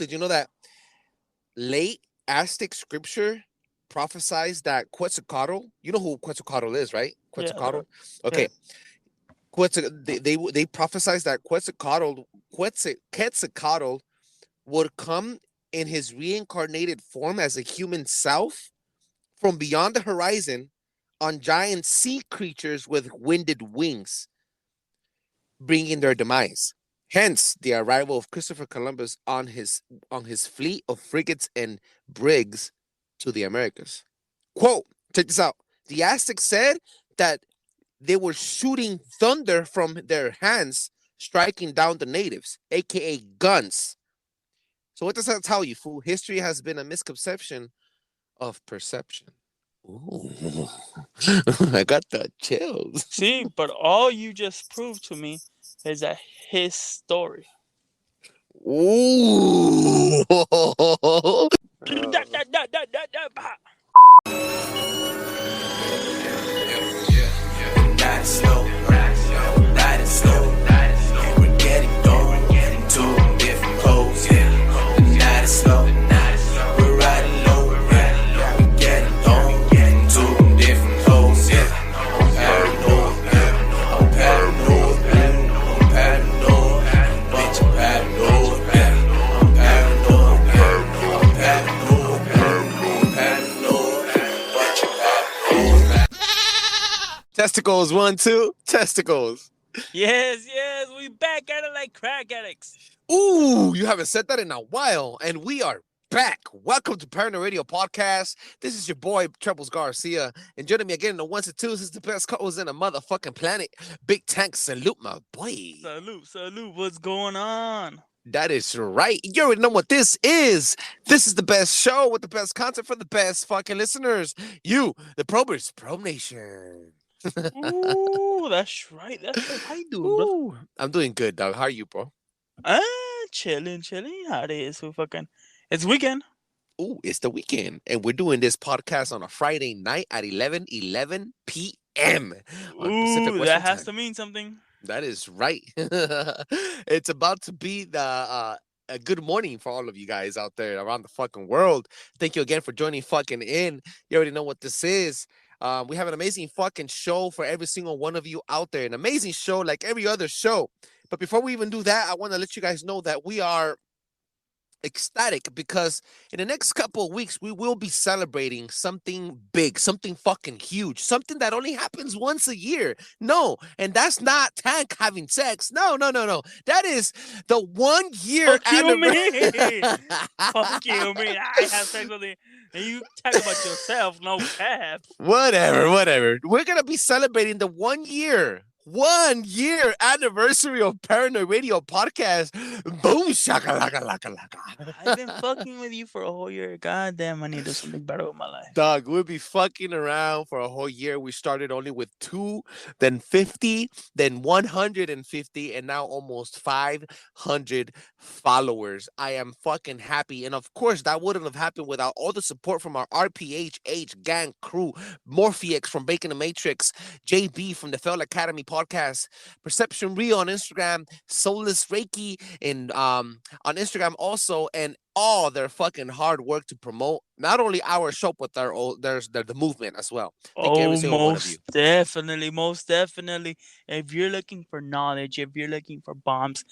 Did you know that late Aztec scripture prophesies that Quetzalcoatl, you know who Quetzalcoatl is, right? Yeah, Quetzalcoatl. Okay. yes. They prophesied that Quetzalcoatl would come in his reincarnated form as a human self from beyond the horizon on giant sea creatures with winged wings, bringing their demise. Hence, the arrival of Christopher Columbus on his fleet of frigates and brigs to the Americas. Quote, check this out. The Aztecs said that they were shooting thunder from their hands, striking down the natives, aka guns. So what does that tell you, fool? History has been a misconception of perception. Ooh, I got the chills. See, but all you just proved to me is that his story. Ooh. Ride slow, ride slow, and we're getting going to different poles. Ride slow, we're riding low, we're getting going to different poles. I'm paranoid, I'm paranoid, I'm paranoid, bitch, I'm paranoid, I'm paranoid, I'm paranoid, I'm paranoid, bitch, I'm paranoid. Testicles, 1, 2, testicles. Yes, we back at it like crack addicts. Ooh, you haven't said that in a while, and we are back. Welcome to Paranoid Radio Podcast. This is your boy Trebles Garcia, and joining me again in the 1s and 2s is the best co-host in the motherfucking planet. Big Tank, salute my boy. Salute, what's going on? That is right. You already know what this is. This is the best show with the best content for the best fucking listeners. You, the probers, Probe Nation. Ooh, that's right. How you doing, bro? Ooh, I'm doing good, dog. How are you, bro? Ah, chilling. How it is? It's weekend. Ooh, it's the weekend, and we're doing this podcast on a Friday night at 11 p.m. on Pacific Ooh, that Western has Time. to mean something. That is right. It's about to be a good morning for all of you guys out there around the fucking world. Thank you again for joining fucking in. You already know what this is. We have an amazing fucking show for every single one of you out there. An amazing show like every other show. But before we even do that, I want to let you guys know that we are ecstatic because in the next couple of weeks we will be celebrating something big, something fucking huge, something that only happens once a year. No, and that's not Tank having sex. No. That is the 1 year Fuck you, me. anniversary. Fuck you, me. I have sex with you, and you talk about yourself. No cap. Whatever. We're gonna be celebrating the 1 year anniversary of Paranoid Radio Podcast. Boom shakalaka laka laka. I've been fucking with you for a whole year. God damn, I need to do something better with my life. Dog, we'll be fucking around for a whole year. We started only with 2, then 50, then 150, and now almost 500 followers. I am fucking happy. And of course, that wouldn't have happened without all the support from our RPHH gang crew, Morphex from Bacon the Matrix, JB from the Fell Academy podcast, Perception Rio on Instagram, Soulless Reiki and on Instagram also, and all their fucking hard work to promote not only our show but the movement as well. Thank you every Oh, single one of you. most definitely. If you're looking for knowledge, if you're looking for bombs,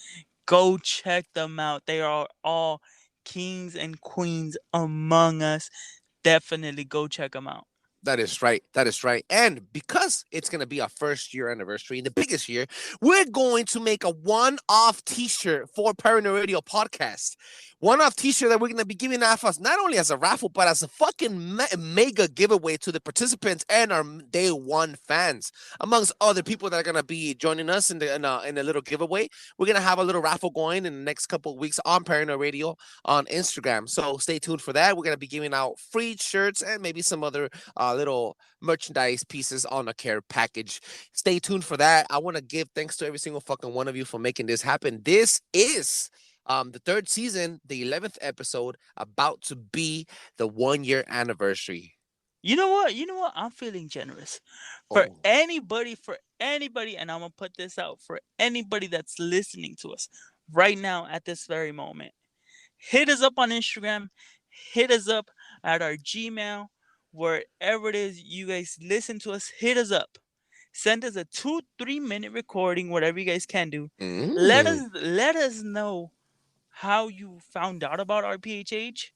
go check them out. They are all kings and queens among us. Definitely go check them out. That is right. That is right. And because it's going to be our first year anniversary, the biggest year, we're going to make a one-off T-shirt for Paranoid Radio Podcast. One-off T-shirt that we're going to be giving off us not only as a raffle, but as a fucking mega giveaway to the participants and our day one fans, amongst other people that are going to be joining us in the little giveaway. We're going to have a little raffle going in the next couple of weeks on Paranoid Radio on Instagram. So stay tuned for that. We're going to be giving out free shirts and maybe some other little merchandise pieces on a care package. Stay tuned for that. I want to give thanks to every single fucking one of you for making this happen. This is the third season, the 11th episode, about to be the 1 year anniversary. You know what? I'm feeling generous. For Oh, anybody, and I'm gonna put this out for anybody that's listening to us right now at this very moment. hit us up on Instagram, hit us up at our Gmail, wherever it is you guys listen to us, hit us up. Send us a 2-3 minute recording, whatever you guys can do. Mm. Let us know how you found out about RPHH.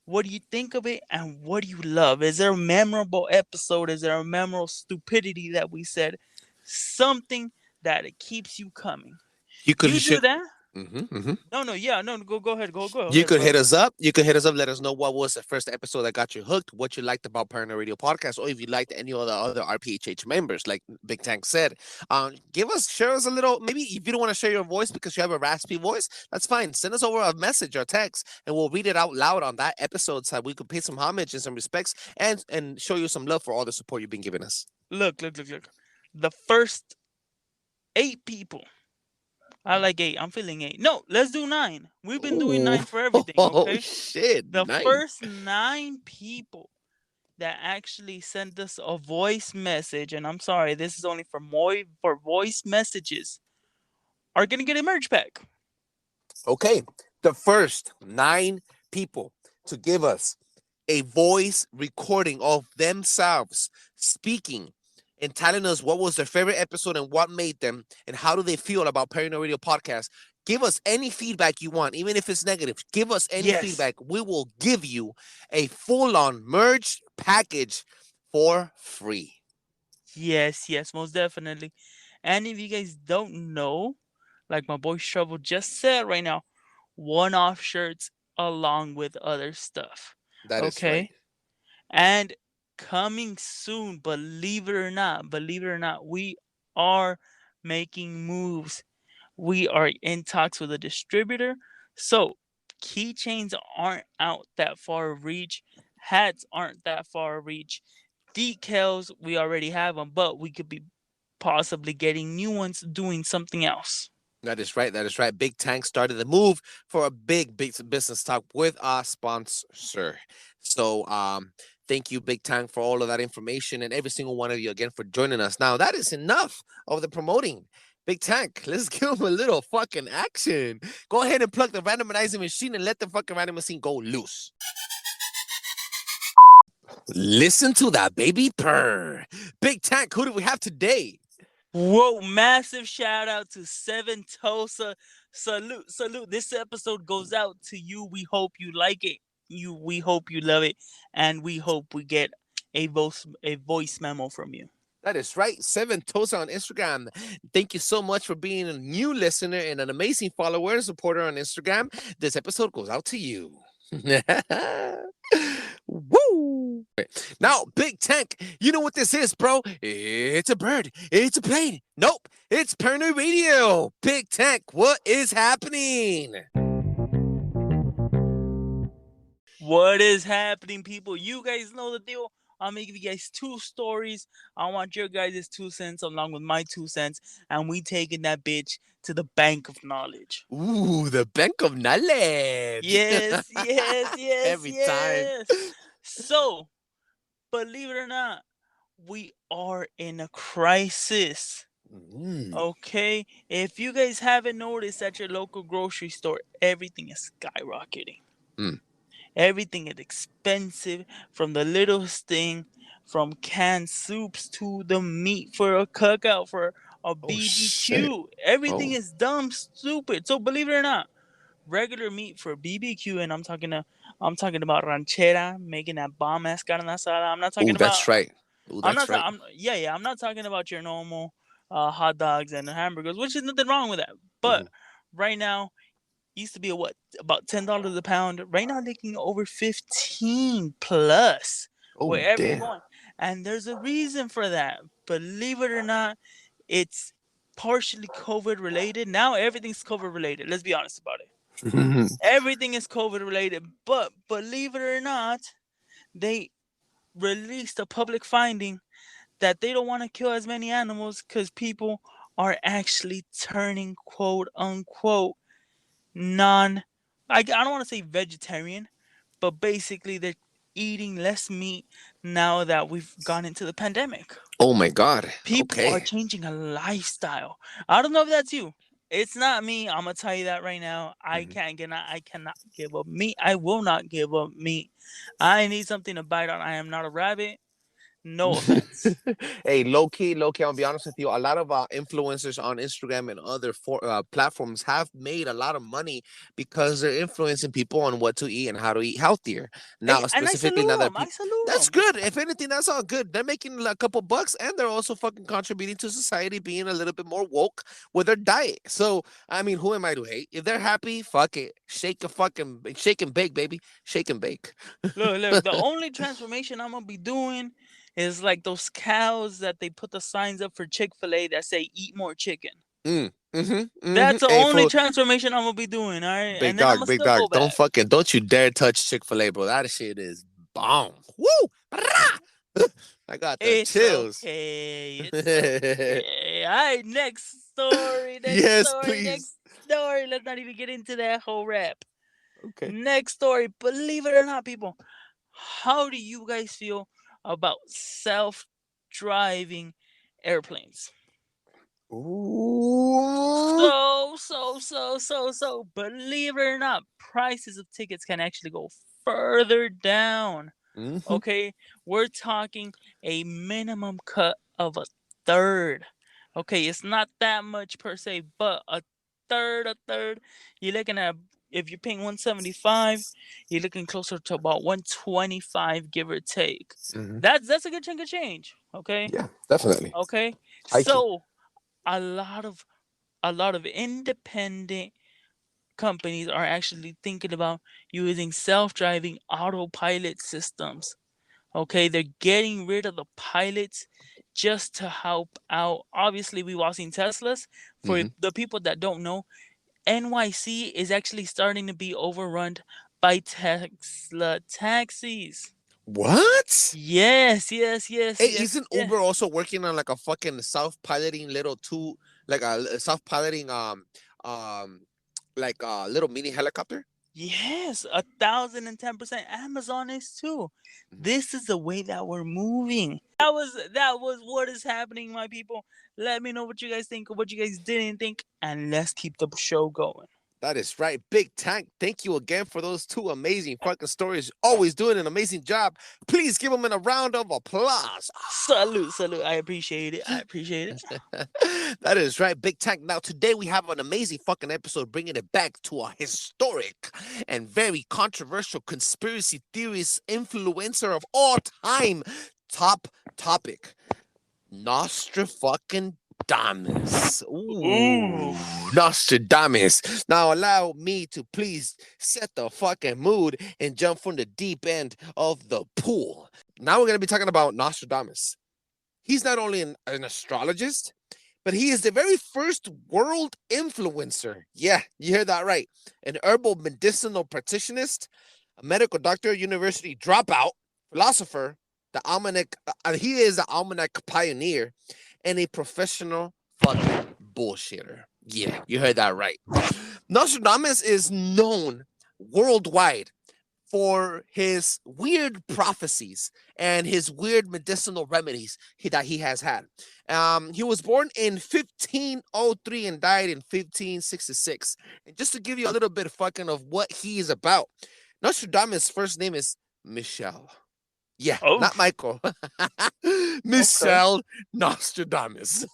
What do you think of it, and what do you love? Is there a memorable episode? Is there a memorable stupidity that we said? Something that it keeps you coming. You could You do that? mm-hmm. No, yeah, no, go ahead, go You ahead, could bro. hit us up. You could hit us up. Let us know what was the first episode that got you hooked, what you liked about Paranoid Radio Podcast, or if you liked any of the other RPHH members, like Big Tank said. Share us a little. Maybe if you don't want to share your voice because you have a raspy voice, that's fine. Send us over a message or text, and we'll read it out loud on that episode so we could pay some homage and some respects and show you some love for all the support you've been giving us. Look. The first 8 people. I like 8. I'm feeling 8. No, let's do 9. We've been doing Ooh. 9 for everything, Oh okay? shit! The Nine. first 9 people that actually sent us a voice message, and I'm sorry, this is only for voice messages, are gonna get a merch pack. Okay, the first 9 people to give us a voice recording of themselves speaking and telling us what was their favorite episode and what made them and how do they feel about Paranoid Radio Podcast. Give us any feedback you want, even if it's negative. Give us any feedback. We will give you a full-on merge package for free. Yes, most definitely. And if you guys don't know, like my boy Treble just said right now, one-off shirts along with other stuff. That is right. And coming soon, believe it or not, we are making moves. We are in talks with a distributor. So keychains aren't out that far of reach. Hats aren't that far of reach. Decals, we already have them, but we could be possibly getting new ones doing something else. That is right. Big Tank started the move for a big business talk with our sponsor. So thank you, Big Tank, for all of that information and every single one of you again for joining us. Now that is enough of the promoting. Big Tank, let's give him a little fucking action. Go ahead and plug the randomizing machine and let the fucking random machine go loose. Listen to that baby purr. Big Tank, who do we have today? Whoa, massive shout out to Seven Tosa. Salute. This episode goes out to you. We hope you like it. We hope you love it. And we hope we get a voice memo from you. That is right. 7 Tosa on Instagram. Thank you so much for being a new listener and an amazing follower and supporter on Instagram. This episode goes out to you. Woo! Now, Big Tank, you know what this is, bro? It's a bird. It's a plane. Nope, it's Paranoid Radio. Big Tank, what is happening? What is happening, people? You guys know the deal. I'm gonna give you guys 2 stories. I want your guys' 2 cents along with my 2 cents, and we taking that bitch to the bank of knowledge. Ooh, the bank of knowledge. Yes. Every time. So, believe it or not, we are in a crisis. Okay? If you guys haven't noticed at your local grocery store, everything is skyrocketing. Everything is expensive, from the littlest thing, from canned soups to the meat for a cookout, for a BBQ. Everything is dumb stupid. So believe it or not, regular meat for BBQ, and I'm talking about ranchera, making that bomb ass carne asada. I'm not talking about. That's right. I'm not talking about your normal hot dogs and hamburgers, which is nothing wrong with that. But right now, used to be about $10 a pound. Right now, they're getting over 15 plus. Wherever you're going, and there's a reason for that. Believe it or not, it's partially COVID related. Now everything's COVID related. Let's be honest about it. Everything is COVID related. But believe it or not, they released a public finding that they don't want to kill as many animals because people are actually turning quote unquote I don't want to say vegetarian, but basically they're eating less meat now that we've gone into the pandemic. Oh my God. People are changing a lifestyle. I don't know if that's you. It's not me. I'm gonna tell you that right now. Mhm. I cannot give up meat. I will not give up meat. I need something to bite on. I am not a rabbit. No offense. Hey, low key, I'll be honest with you. A lot of influencers on Instagram and other platforms have made a lot of money because they're influencing people on what to eat and how to eat healthier. Hey, Now, and I specifically, now salute that them. I people, salute that's them. good. If anything, that's all good. They're making a couple bucks and they're also fucking contributing to society, being a little bit more woke with their diet. So, I mean, who am I to hate? If they're happy, fuck it. Shake and bake, baby. Shake and bake. Look. The only transformation I'm gonna be doing is like those cows that they put the signs up for Chick-fil-A that say "Eat more chicken." That's the Hey, only for transformation I'm gonna be doing. All right, and then I'm gonna big still dog, go back. don't you dare touch Chick-fil-A, bro. That shit is bomb. Woo! Brah! I got the It's chills. okay. It's okay. All right, next story. Next Yes, story. please. Next story. Let's not even get into that whole rap. Okay. Next story. Believe it or not, people, how do you guys feel about self-driving airplanes? Ooh. So. Believe it or not, prices of tickets can actually go further down. Mhm. Okay, we're talking a minimum cut of a third. Okay, it's not that much per se, but a third. You're looking at, if you're paying 175, you're looking closer to about 125, give or take. Mhm. That's a good chunk of change. Okay, Yeah, definitely. okay. High key. So a lot of independent companies are actually thinking about using self-driving autopilot systems. Okay, they're getting rid of the pilots just to help out. Obviously, we've all seen Teslas. For Mhm. the people that don't know, NYC is actually starting to be overrun by Tesla taxis. What? Hey, isn't Yeah. Uber also working on like a fucking self-piloting little like a self-piloting um like a little mini helicopter? Yes, 1,010%. Amazon is too. Mhm. This is the way that we're moving. That was what is happening, my people. Let me know what you guys think or what you guys didn't think, and let's keep the show going. That is right. Big Tank, thank you again for those two amazing fucking stories. Always doing an amazing job. Please give them a round of applause. Salute. I appreciate it. I appreciate it. That is right, Big Tank. Now, today we have an amazing fucking episode bringing it back to a historic and very controversial conspiracy theorist influencer of all time. Top topic. Nostradamus. Ooh, Ooh. Nostradamus. Now allow me to please set the fucking mood and jump from the deep end of the pool. Now we're going to be talking about Nostradamus. He's not only an astrologist, but he is the very first world influencer. Yeah, you heard that right. An herbal medicinal practitionist, a medical doctor, university dropout, philosopher, the almanac. He is the almanac pioneer, and a professional fucking bullshitter. Yeah, you heard that right. Nostradamus is known worldwide for his weird prophecies and his weird medicinal remedies that he has had. He was born in 1503 and died in 1566. And just to give you a little bit fucking of what he is about, Nostradamus' first name is Michelle. Yeah, Oh, not Michael. okay. Michelle Nostradamus.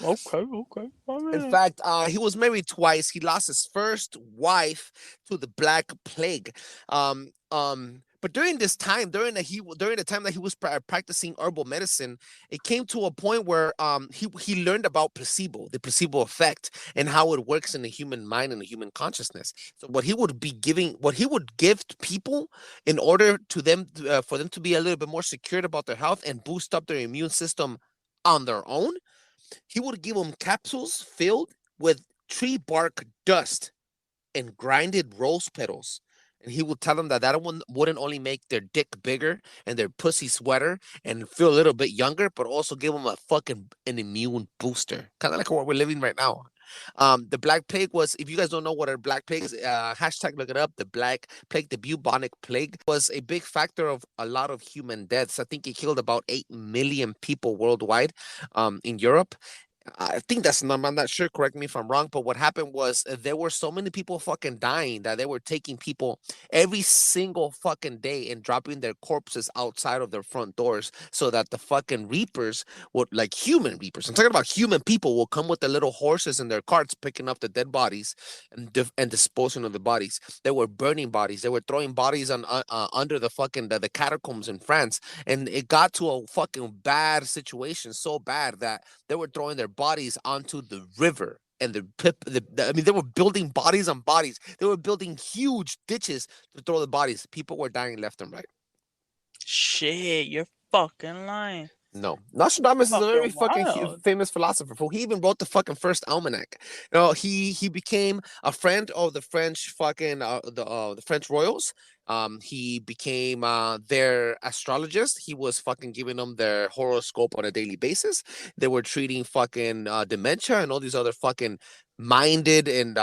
Okay. In Alright. fact, he was married twice. He lost his first wife to the Black Plague. But during this time, during the time that he was practicing herbal medicine, it came to a point where he learned about placebo, the placebo effect, and how it works in the human mind and the human consciousness. So what he would give to people in order to them for them to be a little bit more secured about their health and boost up their immune system on their own, he would give them capsules filled with tree bark dust and grinded rose petals. And he would tell them that one wouldn't only make their dick bigger and their pussy sweater and feel a little bit younger, but also give them an immune booster, kind of like what we're living right now. The Black Plague was, if you guys don't know what a Black Plague is, hashtag look it up. The Black Plague, the bubonic plague, was a big factor of a lot of human deaths. I think it killed about 8 million people worldwide, in Europe. I think that's I'm not sure. Correct me if I'm wrong. But what happened was there were so many people fucking dying that they were taking people every single fucking day and dropping their corpses outside of their front doors so that the fucking reapers would, like human reapers. I'm talking about human people will come with the little horses and their carts picking up the dead bodies and and disposing of the bodies. They were burning bodies. They were throwing bodies on under the fucking the catacombs in France, and it got to a fucking bad situation, so bad that they were throwing their bodies onto the river. And I mean, they were building bodies on bodies. They were building huge ditches to throw the bodies. People were dying left and right. Shit, you're fucking lying. No, Nostradamus is a very Fucking fucking wild. famous philosopher. He even wrote the fucking first almanac. You know, he became a friend of the French fucking the French royals. He became their astrologist. He was fucking giving them their horoscope on a daily basis. They were treating fucking dementia and all these other fucking minded and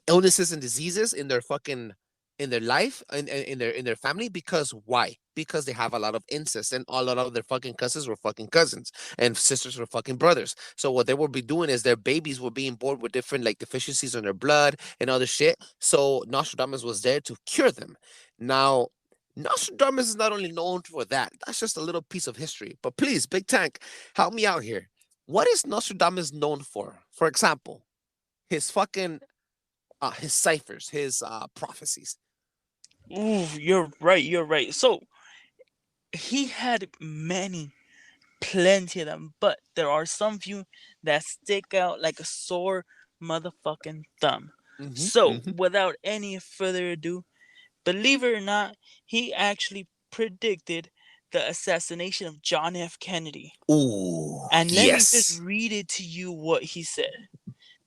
illnesses and diseases in their fucking in their life in their family. Because why? Because they have a lot of incest, and a lot of their fucking cousins were fucking cousins, and sisters were fucking brothers. So what they would be doing is their babies were being born with different like deficiencies in their blood and other shit. So Nostradamus was there to cure them. Now, Nostradamus is not only known for that. That's just a little piece of history. But please, Big Tank, help me out here. What is Nostradamus known for? For example, his fucking his ciphers, his prophecies. Ooh, you're right. You're right. So he had many, plenty of them, but there are some few that stick out like a sore motherfucking thumb. Mm-hmm, So, mm-hmm. without any further ado, believe it or not, he actually predicted the assassination of John F. Kennedy. Ooh, And let me just yes. read it to you what he said.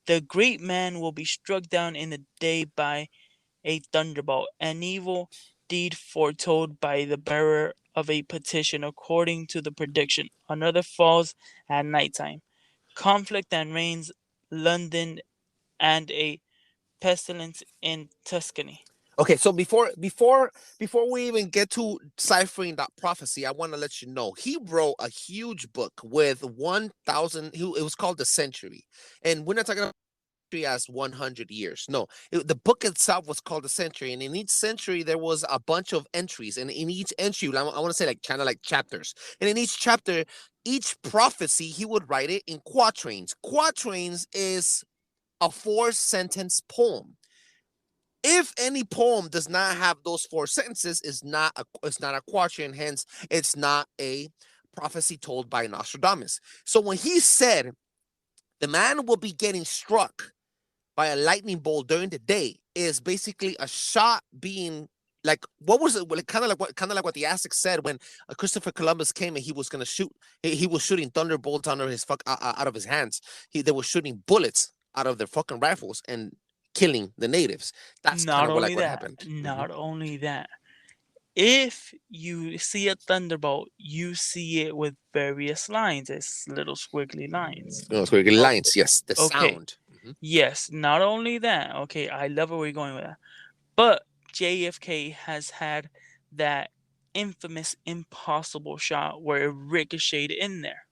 The great man will be struck down in a day by a thunderbolt, an evil deed foretold by the bearer of a petition according to the prediction. Another falls at nighttime. Conflict and reigns London and a pestilence in Tuscany. Okay, so before we even get to ciphering that prophecy, I want to let you know he wrote a huge book with 1,000. It was called The Century, and we're not talking about as 100 years. No, the book itself was called The Century, and in each century there was a bunch of entries, and in each entry, I want to say like kind of like chapters, and in each chapter, each prophecy he would write it in quatrains. Quatrains is a 4-sentence poem. If any poem does not have those 4 sentences, it's not a quatrain. Hence, it's not a prophecy told by Nostradamus. So when he said the man will be getting struck by a lightning bolt during the day, is basically a shot being like, what was it? Well, kind of like what the Aztecs said when Christopher Columbus came and he was gonna shoot. He was shooting thunderbolts under his out of his hands. They were shooting bullets out of their fucking rifles and killing the natives. That's kind Not of what only like what that, happened. not only that, if you see a thunderbolt, you see it with various lines, as little squiggly lines. No, it's really Oh, lines. Yes, the okay. sound. Mhm. Yes, not only that. Okay, I love where we're going with that. But JFK has had that infamous impossible shot where it ricocheted in there.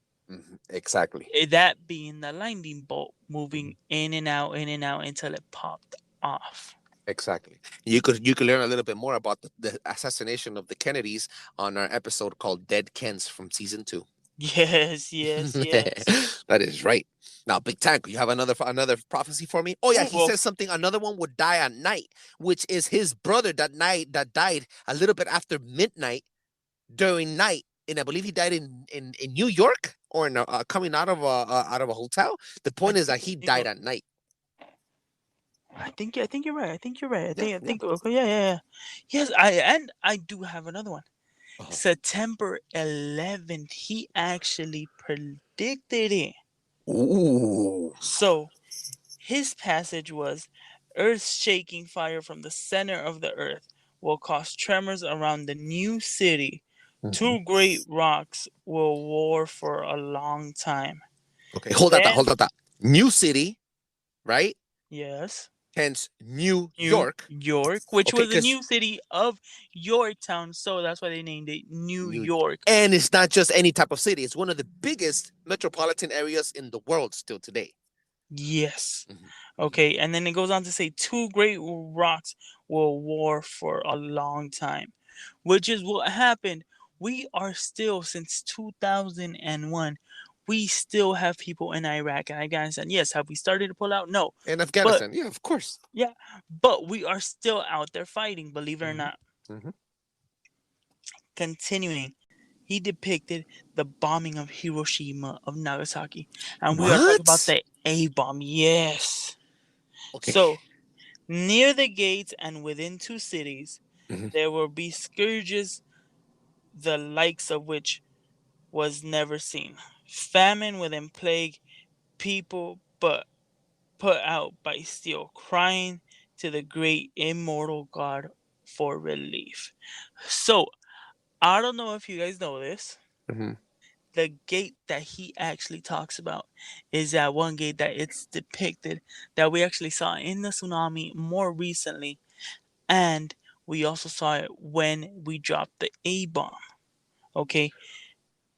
Exactly. That being the lightning bolt moving in and out until it popped off. Exactly. You could learn a little bit more about the assassination of the Kennedys on our episode called Dead Kens from season 2. Yes, yes, yes. That is right. Now, Big Tank, you have another prophecy for me? Oh yeah, Oh, he well, says something. Another one would die at night, which is his brother that died a little bit after midnight during night, and I believe he died in New York or in coming out of a hotel. The I point is that think he New died York. at night. I think you're right. I think you're right. Yeah, I yeah. think okay, yeah, yeah, yeah. Yes, I do have another one. Uh-huh. September 11th, he actually predicted it. Ooh. So his passage was earth shaking fire from the center of the earth will cause tremors around the new city. Mhm. Two great rocks will war for a long time. Okay, hold that. Then, New city, right? yes. hence New New York. York, which Okay, was the because new city of Yorktown, so that's why they named it New New York. and it's not just any type of city. It's one of the biggest metropolitan areas in the world still today. Yes. Mhm. Okay, and then it goes on to say two great rocks will war for a long time, which is what happened. We are still, since 2001, we still have people in Iraq and Afghanistan. Yes, have we started to pull out? No. In But Afghanistan, yeah, of course. yeah, but we are still out there fighting, believe it or Hmm. not. Hmm. Continuing, he depicted the bombing of Hiroshima, of Nagasaki, and we are talking about What? the A bomb. Yes. Okay. So, near the gates and within two cities, Hmm. there will be scourges, the likes of which was never seen. Famine within plague, people but put out by steel, crying to the great immortal God for relief. So, I don't know if you guys know this. Hmm. The gate that he actually talks about is that one gate that it's depicted that we actually saw in the tsunami more recently, and we also saw it when we dropped the A bomb. Okay,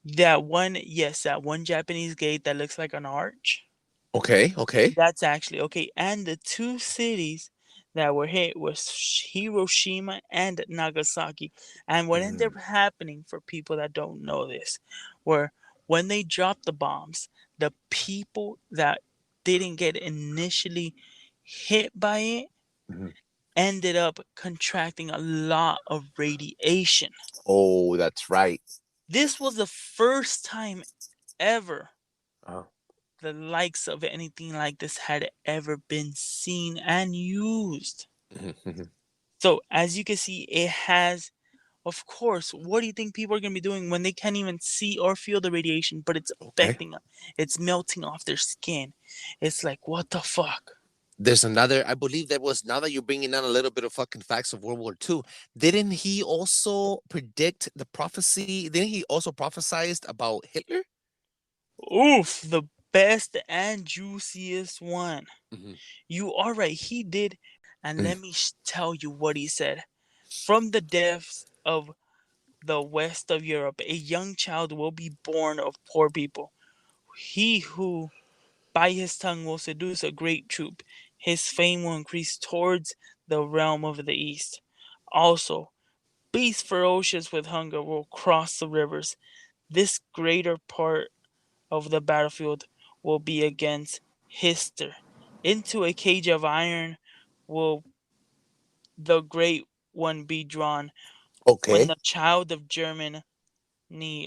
that one, yes, that one Japanese gate that looks like an arch. Okay. Okay. That's actually okay. And the two cities that were hit was Hiroshima and Nagasaki. And what ended up Mm. happening, for people that don't know this, were when they dropped the bombs, the people that didn't get initially hit by it Mhm. ended up contracting a lot of radiation. Oh, that's right. This was the first time ever Uh, the likes of anything like this had ever been seen and used. mhm, mhm. So, as you can see, it has, of course, what do you think people are going to be doing when they can't even see or feel the radiation, but it's Okay. affecting them? It's melting off their skin. It's like, what the fuck? There's another. I believe that was now that you're bringing down a little bit of fucking facts of World War II. Didn't he also predict the prophecy? Didn't he also prophesized about Hitler? Oof, the best and juiciest one. Hmm. You are right, he did. And Mm. let me tell you what he said. From the depths of the west of Europe, a young child will be born of poor people. He who by his tongue will seduce a great troop. His fame will increase towards the realm of the east. Also, beasts ferocious with hunger will cross the rivers. This greater part of the battlefield will be against Hister. Into a cage of iron will the great one be drawn when Okay. the child of Germany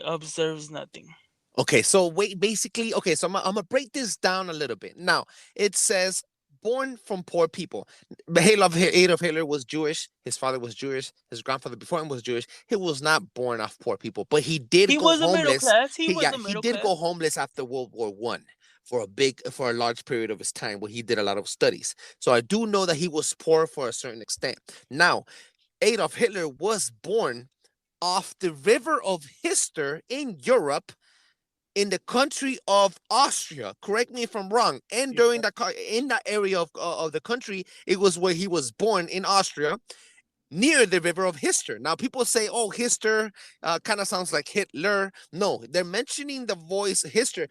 observes nothing. Okay, so wait, basically, okay, so I'm gonna break this down a little bit. Now, it says born from poor people. Adolf Hitler was Jewish. His father was Jewish. His grandfather before him was Jewish. He was not born off poor people, but he did He go was a middle homeless. class. He He was yeah, a he middle did go class. homeless after World War I for a large period of his time where he did a lot of studies. So I do know that he was poor for a certain extent. Now, Adolf Hitler was born off the river of Hister in Europe in the country of Austria. Correct me if I'm wrong. And during Yeah. that in that area of the country, it was where he was born in Austria, near the river of Hister. Now people say, "Oh, Hister kind of sounds like Hitler." No, they're mentioning the voice Hister.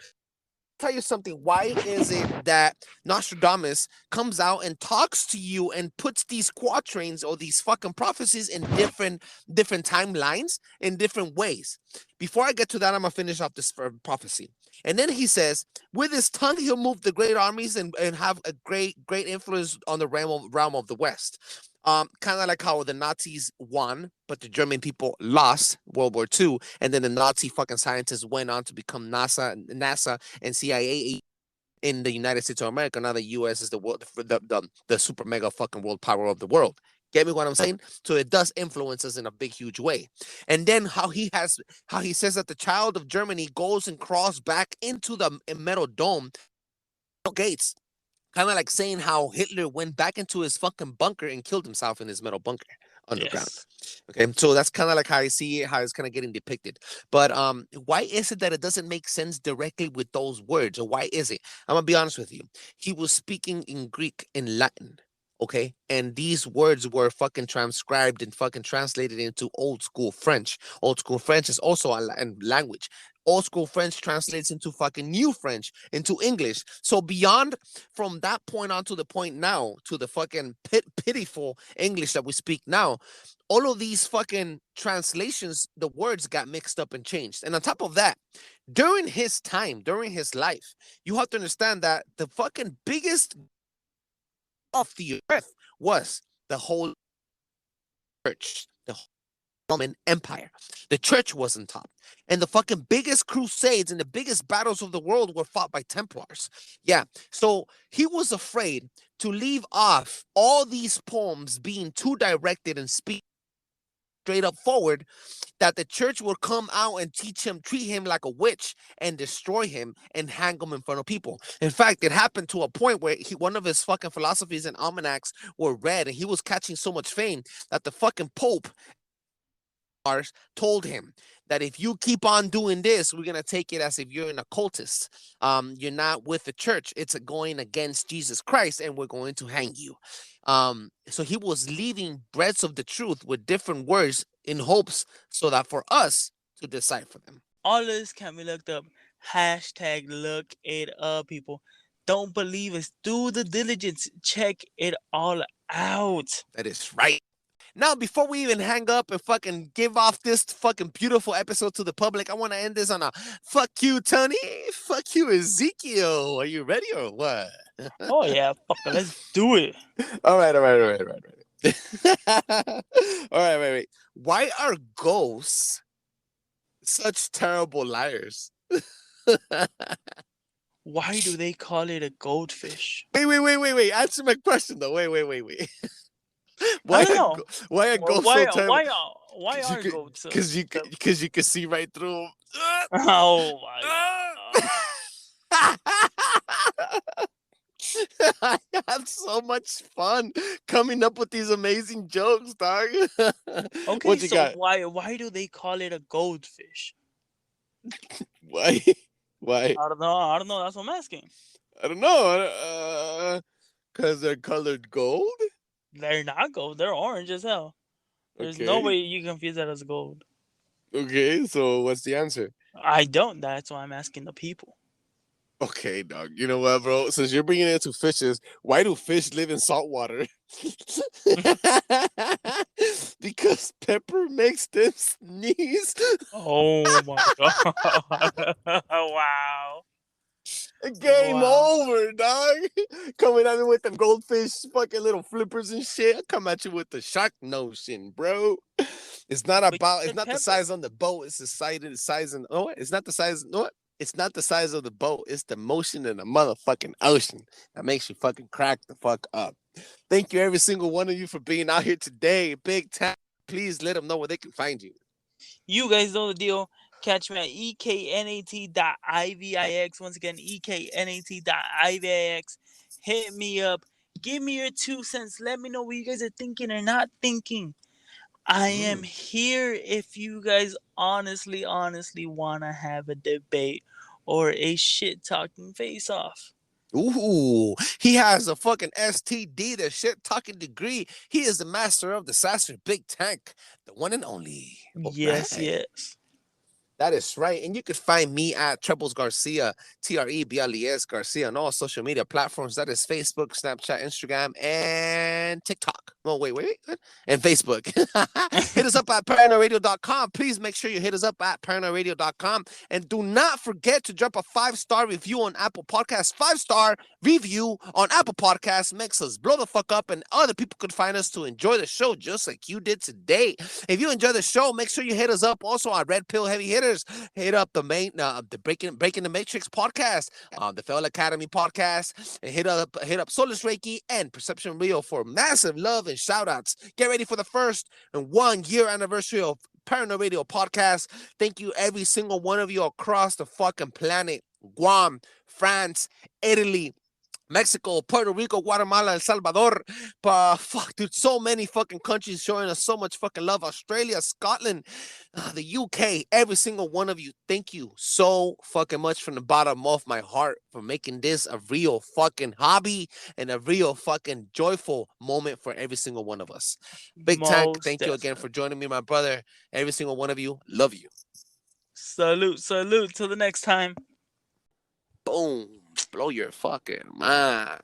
Tell you something. Why is it that Nostradamus comes out and talks to you and puts these quatrains or these fucking prophecies in different timelines in different ways? Before I get to that, I'm gonna finish off this prophecy. And then he says, with his tongue, he'll move the great armies and have a great influence on the realm of the West. Kind of like how the Nazis won, but the German people lost World War II, and then the Nazi fucking scientists went on to become NASA and CIA in the United States of America. Now the U.S. is the world, the super mega fucking world power of the world. Get me what I'm saying? So it does influence us in a big, huge way. And then how he says that the child of Germany goes and crawls back into the metal dome, gates, kind of like saying how Hitler went back into his fucking bunker and killed himself in his metal bunker underground. Yes. Okay, so that's kind of like how I see it, how it's kind of getting depicted. But why is it that it doesn't make sense directly with those words, or why is it? I'm gonna be honest with you. He was speaking in Greek and Latin. Okay, and these words were fucking transcribed and fucking translated into old school French. Old school French is also a language. Old school French translates into fucking new French, into English. So beyond from that point on to the point now, to the fucking pitiful English that we speak now, all of these fucking translations, the words got mixed up and changed. And on top of that, during his time, during his life, you have to understand that the fucking biggest of the earth was the whole church, the Roman Empire. The church was on top. And the fucking biggest crusades and the biggest battles of the world were fought by Templars. Yeah. So he was afraid to leave off all these poems being too directed and speak straight up forward, that the church would come out and treat him like a witch and destroy him and hang him in front of people. In fact, it happened to a point where one of his fucking philosophies and almanacs were read, and he was catching so much fame that the fucking Pope told him that if you keep on doing this, we're gonna take it as if you're an occultist. You're not with the church. It's going against Jesus Christ, and we're going to hang you. So he was leaving breads of the truth with different words in hopes so that for us to decipher them. All of this can be looked up. Hashtag look it up, people. Don't believe us. Do the diligence. Check it all out. That is right. Now, before we even hang up and fucking give off this fucking beautiful episode to the public, I want to end this on a fuck you, Tony. Fuck you, Ezekiel. Are you ready or what? Oh, yeah. Fuck it. Let's do it. All right. All right, wait. Why are ghosts such terrible liars? Why do they call it a goldfish? Wait. Answer my question, though. Wait. I don't know. Why are ghosts Why so terrible? why are goats? Because you can see right through them. Oh my god. I have so much fun coming up with these amazing jokes, dog. Okay, What you so got? why do they call it a goldfish? Why? I don't know. That's what I'm asking. I don't know. Because they're colored gold? They're not gold. They're orange as hell. There's no way you confuse that as gold. Okay, so what's the answer? I don't. That's why I'm asking the people. Okay, dog. You know what, bro? Since you're bringing it to fishes, why do fish live in salt water? Because pepper makes them sneeze. Oh my god! Wow. Game over, dog. Coming at me with them goldfish fucking little flippers and shit. I come at you with the shark notion, bro. It's not about, it's not the size on the boat. It's the size and, oh, it's not the size, no, it's not the size of the boat. It's the motion in the motherfucking ocean that makes you fucking crack the fuck up. Thank you, every single one of you, for being out here today. Big time. Please let them know where they can find you. You guys know the deal. Catch me at eknat.ivix. Once again, eknat.ivix. Hit me up. Give me your 2 cents. Let me know what you guys are thinking or not thinking. I am here if you guys honestly want to have a debate or a shit-talking face-off. Ooh, he has a fucking STD, the shit talking degree. He is the master of the Sasser Big Tank, the one and only. Yes, Right. yes. That is right. And you can find me at Trebles Garcia, Trebles Garcia, on all social media platforms. That is Facebook, Snapchat, Instagram, and TikTok. Oh, wait. And Facebook. Hit us up at paranoidradio.com. Please make sure you hit us up at paranoidradio.com. And do not forget to drop a 5-star review on Apple Podcasts. 5-star review on Apple Podcasts makes us blow the fuck up, and other people could find us to enjoy the show just like you did today. If you enjoy the show, make sure you hit us up also on Red Pill Heavy Hitters. Hit up the Breaking the Matrix podcast, the Fell Academy podcast, and hit up Solus Reiki and Perception Real for massive love and shout outs. Get ready for the first and 1 year anniversary of Paranoid Radio podcast. Thank you, every single one of you across the fucking planet. Guam, France, Italy, Mexico, Puerto Rico, Guatemala, El Salvador. Fuck, dude, so many fucking countries showing us so much fucking love. Australia, Scotland, the UK, every single one of you. Thank you so fucking much from the bottom of my heart for making this a real fucking hobby and a real fucking joyful moment for every single one of us. Big Tank, Most thank you again definitely. for joining me, my brother. Every single one of you, love you. Salute, salute. Till the next time. Boom. Blow your fucking mind.